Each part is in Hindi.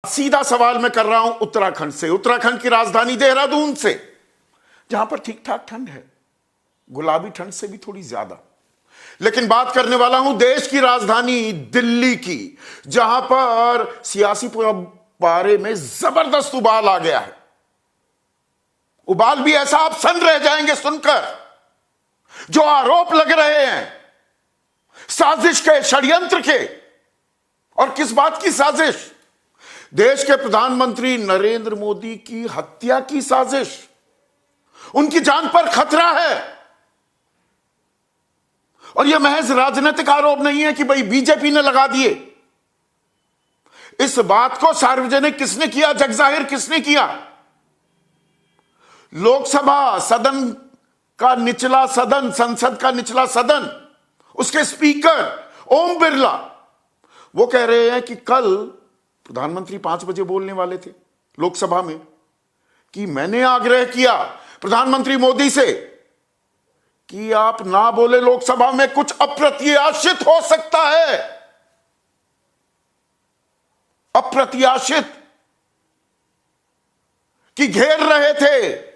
सीधा सवाल मैं कर रहा हूं उत्तराखंड से, उत्तराखंड की राजधानी देहरादून से, जहां पर ठीक ठाक ठंड है, गुलाबी ठंड से भी थोड़ी ज्यादा। लेकिन बात करने वाला हूं देश की राजधानी दिल्ली की, जहां पर सियासी पारे में जबरदस्त उबाल आ गया है। उबाल भी ऐसा आप सन रह जाएंगे सुनकर। जो आरोप लग रहे हैं साजिश के, षड्यंत्र के। और किस बात की साजिश? देश के प्रधानमंत्री नरेंद्र मोदी की हत्या की साजिश। उनकी जान पर खतरा है। और यह महज राजनीतिक आरोप नहीं है कि भाई बीजेपी ने लगा दिए। इस बात को सार्वजनिक किसने किया, जगजाहिर किसने किया? लोकसभा सदन का निचला सदन, संसद का निचला सदन, उसके स्पीकर ओम बिरला, वो कह रहे हैं कि कल प्रधानमंत्री 5 बजे बोलने वाले थे लोकसभा में कि मैंने आग्रह किया प्रधानमंत्री मोदी से कि आप ना बोले लोकसभा में, कुछ अप्रत्याशित हो सकता है। अप्रत्याशित कि घेर रहे थे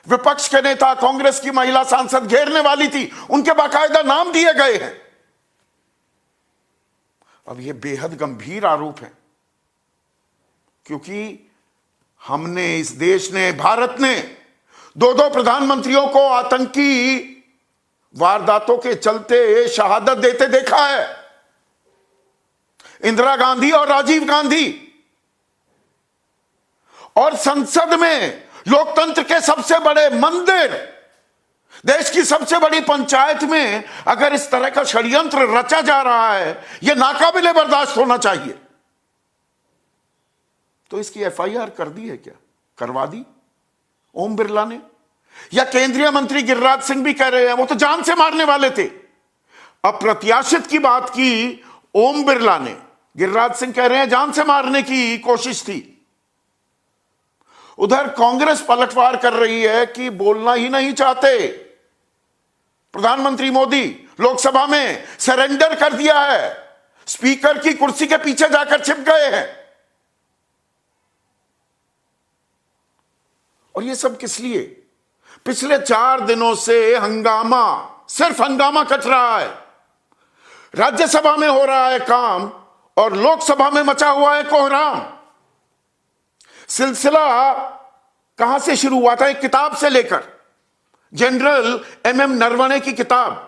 विपक्ष के नेता, कांग्रेस की महिला सांसद घेरने वाली थी, उनके बाकायदा नाम दिए गए हैं। अब यह बेहद गंभीर आरोप है, क्योंकि हमने, इस देश ने, भारत ने 2 प्रधानमंत्रियों को आतंकी वारदातों के चलते शहादत देते देखा है। इंदिरा गांधी और राजीव गांधी। और संसद में लोकतंत्र के सबसे बड़े मंदिर, देश की सबसे बड़ी पंचायत में अगर इस तरह का षड्यंत्र रचा जा रहा है, यह नाकाबिले बर्दाश्त होना चाहिए। तो इसकी एफआईआर कर दी है क्या? करवा दी ओम बिरला ने? या केंद्रीय मंत्री गिरिराज सिंह भी कह रहे हैं वो तो जान से मारने वाले थे। अप्रत्याशित की बात की ओम बिरला ने, गिरिराज सिंह कह रहे हैं जान से मारने की कोशिश थी। उधर कांग्रेस पलटवार कर रही है कि बोलना ही नहीं चाहते। प्रधानमंत्री मोदी लोकसभा में सरेंडर कर दिया है, स्पीकर की कुर्सी के पीछे जाकर छिप गए हैं। और ये सब किस लिए? पिछले 4 दिनों से हंगामा, सिर्फ हंगामा कट रहा है। राज्यसभा में हो रहा है काम और लोकसभा में मचा हुआ है कोहराम। सिलसिला कहां से शुरू हुआ था? एक किताब से लेकर, जनरल एमएम नरवणे की किताब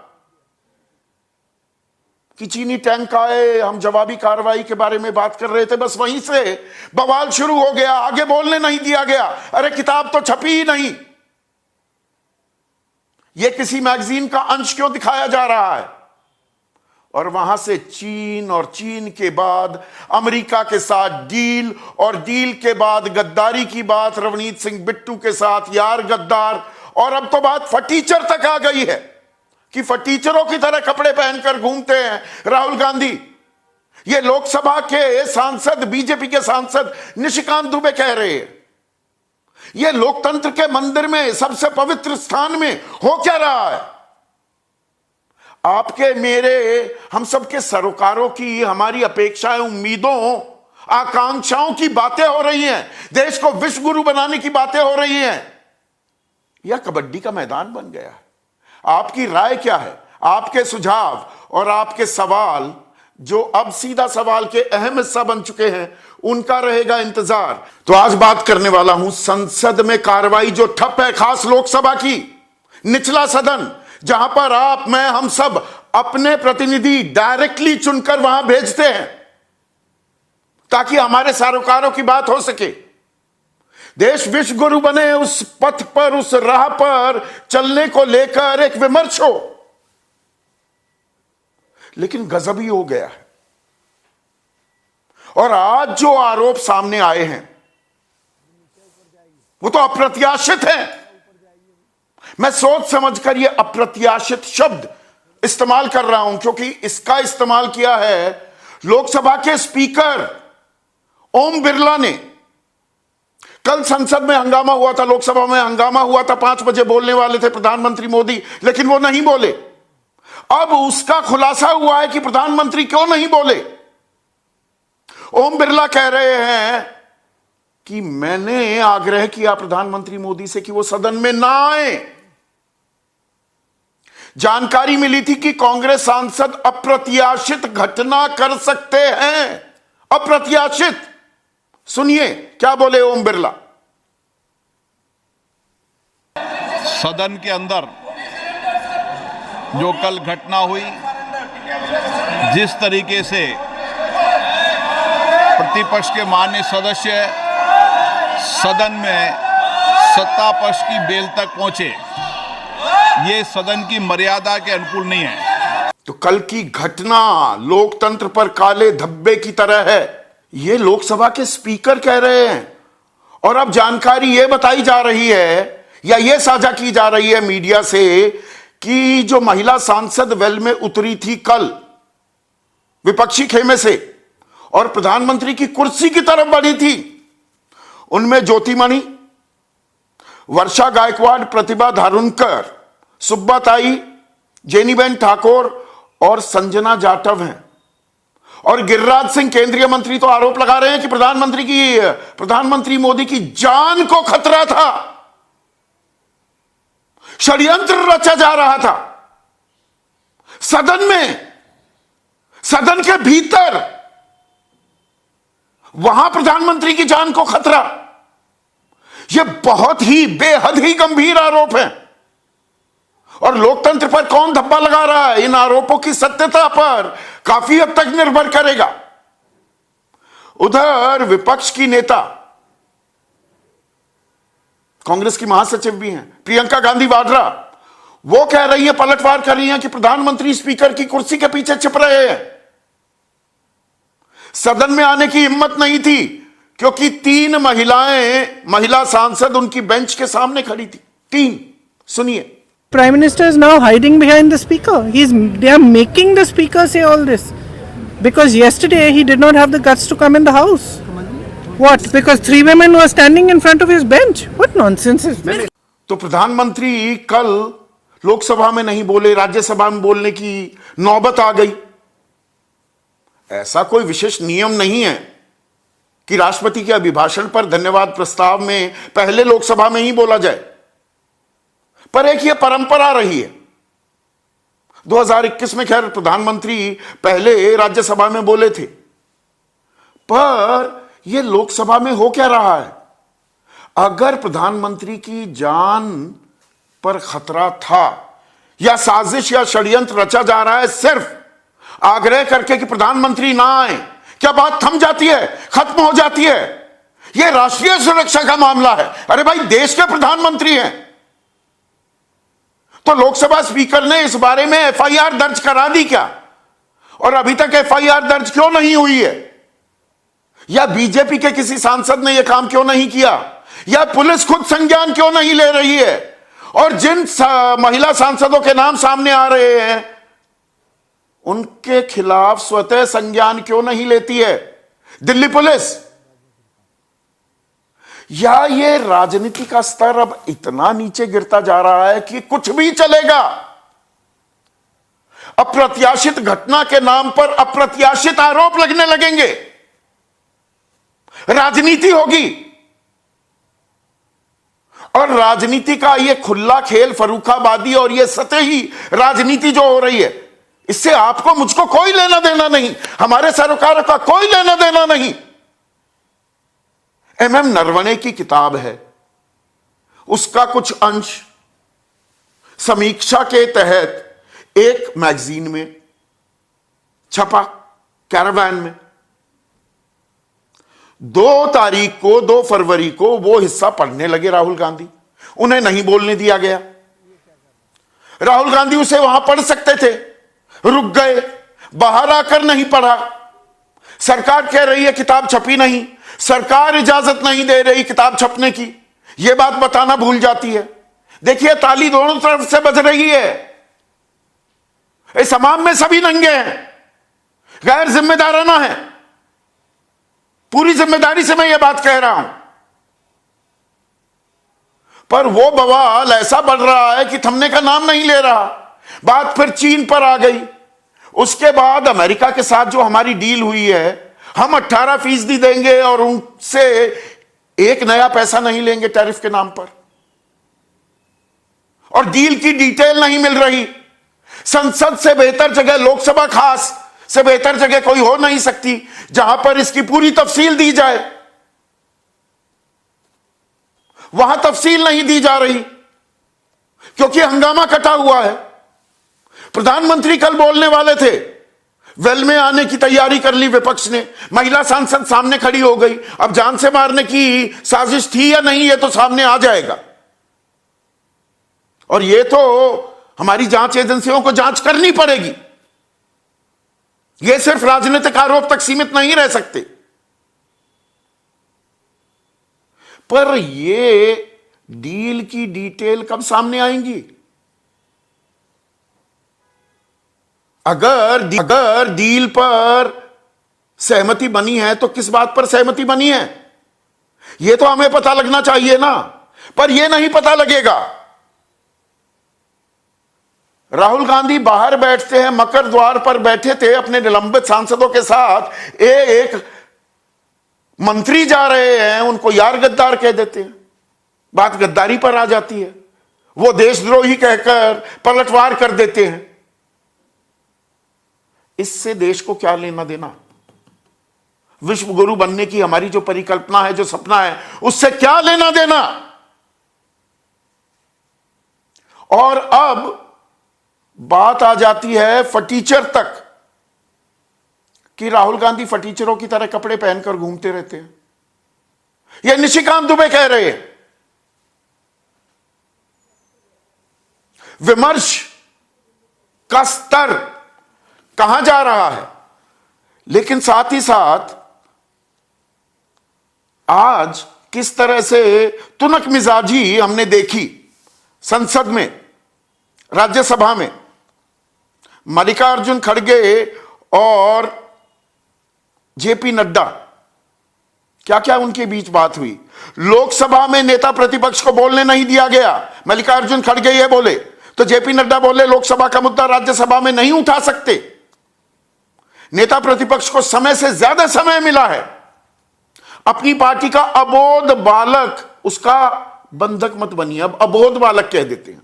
कि चीनी टैंक आए, हम जवाबी कार्रवाई के बारे में बात कर रहे थे, बस वहीं से बवाल शुरू हो गया, आगे बोलने नहीं दिया गया। अरे किताब तो छपी ही नहीं, यह किसी मैगजीन का अंश क्यों दिखाया जा रहा है? और वहां से चीन, और चीन के बाद अमेरिका के साथ डील, और डील के बाद गद्दारी की बात रवनीत सिंह बिट्टू के साथ, यार गद्दार। और अब तो बात फटीचर तक आ गई है कि फटीचरों की तरह कपड़े पहनकर घूमते हैं राहुल गांधी। ये लोकसभा के सांसद, बीजेपी के सांसद निशिकांत दुबे कह रहे हैं। ये लोकतंत्र के मंदिर में, सबसे पवित्र स्थान में हो क्या रहा है? आपके, मेरे, हम सबके सरोकारों की, हमारी अपेक्षाएं, उम्मीदों, आकांक्षाओं की बातें हो रही हैं। देश को विश्व गुरु बनाने की बातें हो रही हैं। यह कबड्डी का मैदान बन गया है। आपकी राय क्या है? आपके सुझाव और आपके सवाल, जो अब सीधा सवाल के अहम हिस्सा बन चुके हैं, उनका रहेगा इंतजार। तो आज बात करने वाला हूं संसद में कार्रवाई जो ठप है, खास लोकसभा की, निचला सदन, जहां पर आप, मैं, हम सब अपने प्रतिनिधि डायरेक्टली चुनकर वहां भेजते हैं ताकि हमारे सरोकारों की बात हो सके। देश विश्व गुरु बने, उस पथ पर, उस राह पर चलने को लेकर एक विमर्श हो। लेकिन गजब ही हो गया है। और आज जो आरोप सामने आए हैं वो तो अप्रत्याशित हैं। मैं सोच समझकर ये अप्रत्याशित शब्द इस्तेमाल कर रहा हूं, क्योंकि इसका इस्तेमाल किया है लोकसभा के स्पीकर ओम बिरला ने। कल संसद में हंगामा हुआ था, लोकसभा में हंगामा हुआ था, 5 बजे बोलने वाले थे प्रधानमंत्री मोदी, लेकिन वो नहीं बोले। अब उसका खुलासा हुआ है कि प्रधानमंत्री क्यों नहीं बोले। ओम बिरला कह रहे हैं कि मैंने आग्रह किया प्रधानमंत्री मोदी से कि वो सदन में ना आए। जानकारी मिली थी कि कांग्रेस सांसद अप्रत्याशित घटना कर सकते हैं। अप्रत्याशित। सुनिए क्या बोले ओम बिरला। सदन के अंदर जो कल घटना हुई, जिस तरीके से प्रतिपक्ष के माननीय सदस्य सदन में सत्ता पक्ष की बेल तक पहुंचे, ये सदन की मर्यादा के अनुकूल नहीं है। तो कल की घटना लोकतंत्र पर काले धब्बे की तरह है, ये लोकसभा के स्पीकर कह रहे हैं। और अब जानकारी ये बताई जा रही है या ये साझा की जा रही है मीडिया से कि जो महिला सांसद वेल में उतरी थी कल विपक्षी खेमे से और प्रधानमंत्री की कुर्सी की तरफ बढ़ी थी, उनमें ज्योतिमणि, वर्षा गायकवाड़, प्रतिभा धारुनकर, सुब्बा ताई, जेनीबेन ठाकुर और संजना जाटव हैं। और गिरिराज सिंह केंद्रीय मंत्री तो आरोप लगा रहे हैं कि प्रधानमंत्री मोदी की जान को खतरा था, षड्यंत्र रचा जा रहा था सदन में, सदन के भीतर, वहां प्रधानमंत्री की जान को खतरा। यह बहुत ही बेहद ही गंभीर आरोप है और लोकतंत्र पर कौन धब्बा लगा रहा है, इन आरोपों की सत्यता पर काफी हद तक निर्भर करेगा। उधर विपक्ष की नेता, कांग्रेस की महासचिव भी हैं प्रियंका गांधी वाड्रा, वो कह रही है, पलटवार कर रही हैं कि प्रधानमंत्री स्पीकर की कुर्सी के पीछे छिप रहे हैं। सदन में आने की हिम्मत नहीं थी क्योंकि 3 महिला सांसद उनकी बेंच के सामने खड़ी थी। 3। सुनिए। Prime Minister is now hiding behind the speaker. They are making the speaker say all this because yesterday he did not have the guts to come in the house. What? Because 3 women were standing in front of his bench. What nonsense is this? तो प्रधानमंत्री कल लोकसभा में नहीं बोले, राज्यसभा में बोलने की नौबत आ गई। ऐसा कोई विशेष नियम नहीं है कि राष्ट्रपति के अभिभाषण पर धन्यवाद प्रस्ताव में पहले लोकसभा में ही बोला जाए, पर एक ये परंपरा रही है। 2021 में खैर प्रधानमंत्री पहले राज्यसभा में बोले थे, पर यह लोकसभा में हो क्या रहा है? अगर प्रधानमंत्री की जान पर खतरा था या साजिश या षड्यंत्र रचा जा रहा है सिर्फ आग्रह करके कि प्रधानमंत्री ना आए, क्या बात थम जाती है, खत्म हो जाती है? यह राष्ट्रीय सुरक्षा का मामला है। अरे भाई, देश के प्रधानमंत्री हैं। तो लोकसभा स्पीकर ने इस बारे में एफआईआर दर्ज करा दी क्या? और अभी तक एफआईआर दर्ज क्यों नहीं हुई है? या बीजेपी के किसी सांसद ने यह काम क्यों नहीं किया? या पुलिस खुद संज्ञान क्यों नहीं ले रही है? और जिन महिला सांसदों के नाम सामने आ रहे हैं उनके खिलाफ स्वतः संज्ञान क्यों नहीं लेती है दिल्ली पुलिस? या ये राजनीति का स्तर अब इतना नीचे गिरता जा रहा है कि कुछ भी चलेगा। अप्रत्याशित घटना के नाम पर अप्रत्याशित आरोप लगने लगेंगे, राजनीति होगी। और राजनीति का ये खुला खेल, फरूखाबादी और ये सतही राजनीति जो हो रही है, इससे आपको मुझको कोई लेना देना नहीं, हमारे सरोकारों का कोई लेना देना नहीं। एमएम नरवणे की किताब है, उसका कुछ अंश समीक्षा के तहत एक मैगजीन में छपा, कैरावैन में। 2 फरवरी को वो हिस्सा पढ़ने लगे राहुल गांधी, उन्हें नहीं बोलने दिया गया। राहुल गांधी उसे वहां पढ़ सकते थे, रुक गए, बाहर आकर नहीं पढ़ा। सरकार कह रही है किताब छपी नहीं, सरकार इजाजत नहीं दे रही किताब छपने की, यह बात बताना भूल जाती है। देखिए, ताली दोनों तरफ से बज रही है। इस हमाम में सभी नंगे हैं, गैर जिम्मेदाराना है। पूरी जिम्मेदारी से मैं यह बात कह रहा हूं, पर वो बवाल ऐसा बढ़ रहा है कि थमने का नाम नहीं ले रहा। बात फिर चीन पर आ गई, उसके बाद अमेरिका के साथ जो हमारी डील हुई है, हम 18% देंगे और उनसे एक नया पैसा नहीं लेंगे टैरिफ के नाम पर। और डील की डिटेल नहीं मिल रही। संसद से बेहतर जगह, लोकसभा खास से बेहतर जगह कोई हो नहीं सकती जहां पर इसकी पूरी तफसील दी जाए। वहां तफसील नहीं दी जा रही क्योंकि हंगामा कटा हुआ है। प्रधानमंत्री कल बोलने वाले थे, वेल में आने की तैयारी कर ली विपक्ष ने, महिला सांसद सामने खड़ी हो गई। अब जान से मारने की साजिश थी या नहीं, ये तो सामने आ जाएगा। और ये तो हमारी जांच एजेंसियों को जांच करनी पड़ेगी। ये सिर्फ राजनीतिक आरोप तक सीमित नहीं रह सकते। पर ये डील की डिटेल कब सामने आएंगी? अगर डील पर सहमति बनी है तो किस बात पर सहमति बनी है, यह तो हमें पता लगना चाहिए ना। पर यह नहीं पता लगेगा। राहुल गांधी बाहर बैठते हैं, मकर द्वार पर बैठे थे अपने निलंबित सांसदों के साथ। एक मंत्री जा रहे हैं, उनको यार गद्दार कह देते हैं। बात गद्दारी पर आ जाती है। वो देशद्रोही कहकर पलटवार कर देते हैं। इससे देश को क्या लेना देना? विश्व गुरु बनने की हमारी जो परिकल्पना है, जो सपना है, उससे क्या लेना देना? और अब बात आ जाती है फटीचर तक कि राहुल गांधी फटीचरों की तरह कपड़े पहनकर घूमते रहते हैं। यह निशिकांत दुबे कह रहे हैं। विमर्श का स्तर कहां जा रहा है? लेकिन साथ ही साथ आज किस तरह से तुनक मिजाजी हमने देखी संसद में, राज्यसभा में। मल्लिकार्जुन खड़गे और जेपी नड्डा, क्या क्या उनके बीच बात हुई। लोकसभा में नेता प्रतिपक्ष को बोलने नहीं दिया गया। मल्लिकार्जुन खड़गे ये बोले तो जेपी नड्डा बोले लोकसभा का मुद्दा राज्यसभा में नहीं उठा सकते। नेता प्रतिपक्ष को समय से ज्यादा समय मिला है। अपनी पार्टी का अबोध बालक, उसका बंधक मत बनिए, अब अबोध बालक कह देते हैं।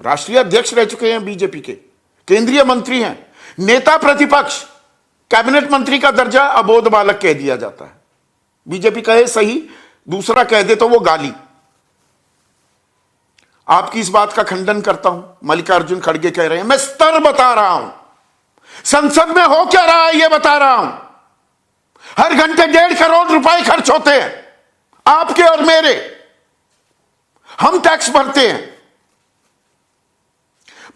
राष्ट्रीय अध्यक्ष रह चुके हैं बीजेपी के, केंद्रीय मंत्री हैं, नेता प्रतिपक्ष, कैबिनेट मंत्री का दर्जा अबोध बालक कह दिया जाता है। बीजेपी कहे सही, दूसरा कह दे तो वो गाली। आपकी इस बात का खंडन करता हूं। मल्लिकार्जुन खड़गे कह रहे हैं मैं स्तर बता रहा हूं, संसद में हो क्या रहा है यह बता रहा हूं। हर घंटे 1.5 करोड़ रुपए खर्च होते हैं, आपके और मेरे, हम टैक्स भरते हैं।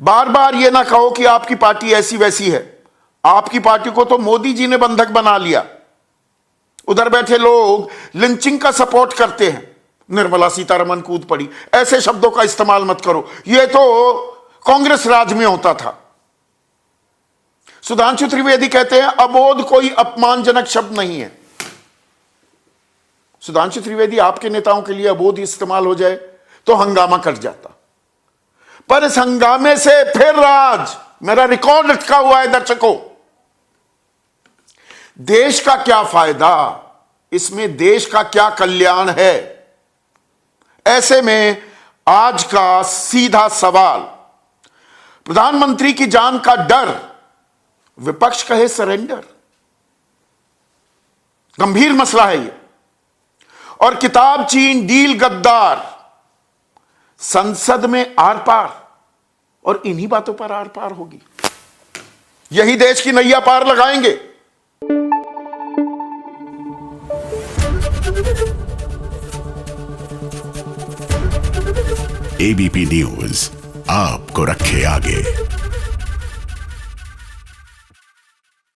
बार बार यह ना कहो कि आपकी पार्टी ऐसी वैसी है। आपकी पार्टी को तो मोदी जी ने बंधक बना लिया। उधर बैठे लोग लिंचिंग का सपोर्ट करते हैं। निर्मला सीतारमण कूद पड़ी। ऐसे शब्दों का इस्तेमाल मत करो, यह तो कांग्रेस राज में होता था। सुधांशु त्रिवेदी कहते हैं अबोध कोई अपमानजनक शब्द नहीं है। सुधांशु त्रिवेदी, आपके नेताओं के लिए अबोध इस्तेमाल हो जाए तो हंगामा कट जाता। पर इस हंगामे से फिर आज मेरा रिकॉर्ड लटका हुआ है दर्शकों। देश का क्या फायदा, इसमें देश का क्या कल्याण है? ऐसे में आज का सीधा सवाल, प्रधानमंत्री की जान का डर, विपक्ष कहे सरेंडर। गंभीर मसला है ये। और किताब चीन, डील गद्दार, संसद में आर पार, और इन्हीं बातों पर आर पार होगी। यही देश की नैया पार लगाएंगे। एबीपी न्यूज आपको रखे आगे।